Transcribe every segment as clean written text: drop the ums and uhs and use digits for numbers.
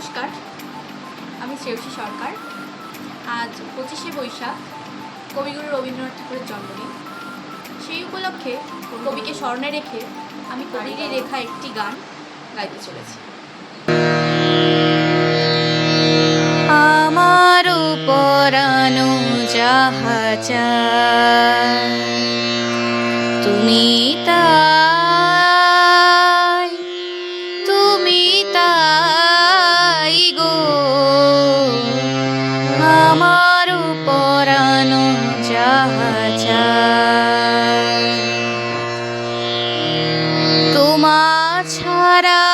নমস্কার, আমি শ্রেয়সী সরকার। আজ 25শে বৈশাখ কবিগুরু রবীন্দ্রনাথ ঠাকুরের জন্মদিন। সেই উপলক্ষে কবিকে স্মরণে রেখে আমি কবিরই লেখা একটি গান গাইতে চলেছি। আমার পরানো যাহা চায় তুমি তাই গো, আমার পরানো যাহা চায় তোমা ছাড়া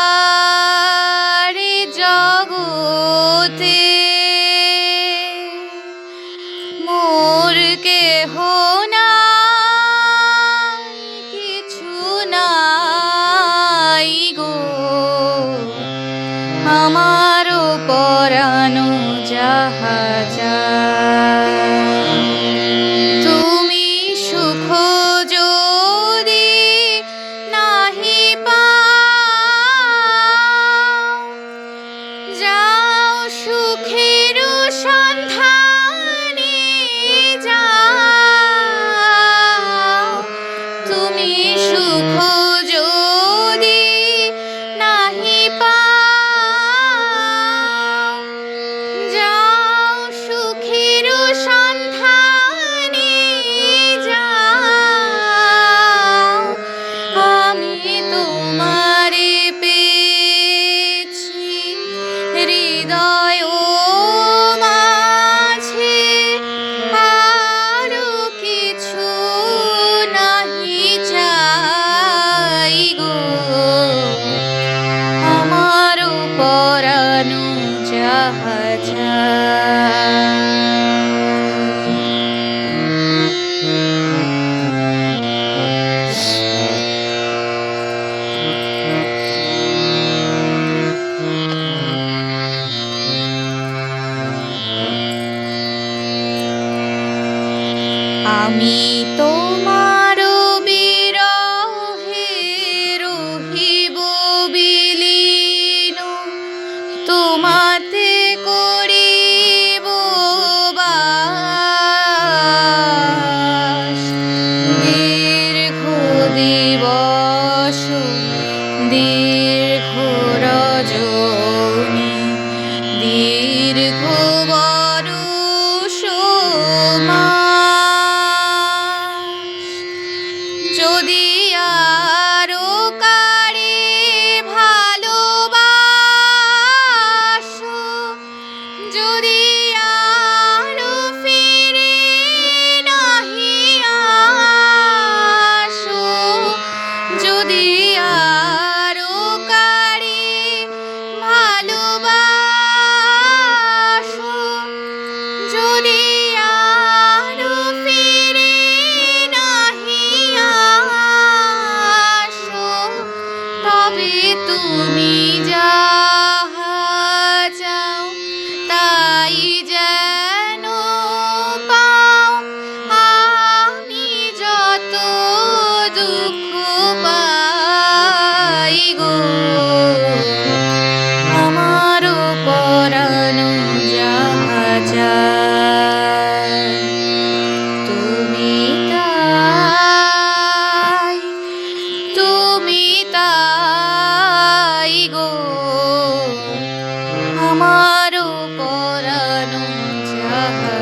জগতে মোর কেহ নাই, কিছু নাই গো, আমার পরানো যাহা চায় তুমি সুখ যদি নাহি পাও, যাও সুখের সন্ধানে যাও, তুমি সুখ যদি নাহি পাও, যাও সুখের সন্ধানে যাও, আমি তোমারে পেয়েছি হৃদয় মাঝে, আরো কিছু নাহি চাই গো, আমার পরানো যাহা চায়। আমি তোমার বিরহে রহিব বিলীন, তোমাতে করিব বাস, দীর্ঘ দিবস দীর্ঘ রজনী দীর্ঘ বরষ মাস, যদি আরো কারে ভালোবাসো, যদি আরো ফিরে নাহি আসো, যদি আরো কারে ভালোবাসো, যদি আরো ফিরে নাহি আসো, তবে তুমি যাহা চাও তাই যেন পাও, আমি যত দুঃখ পাই গো, আমার পরানো যাহা চায় তুমি তাই গো, আমার পরানো যাহা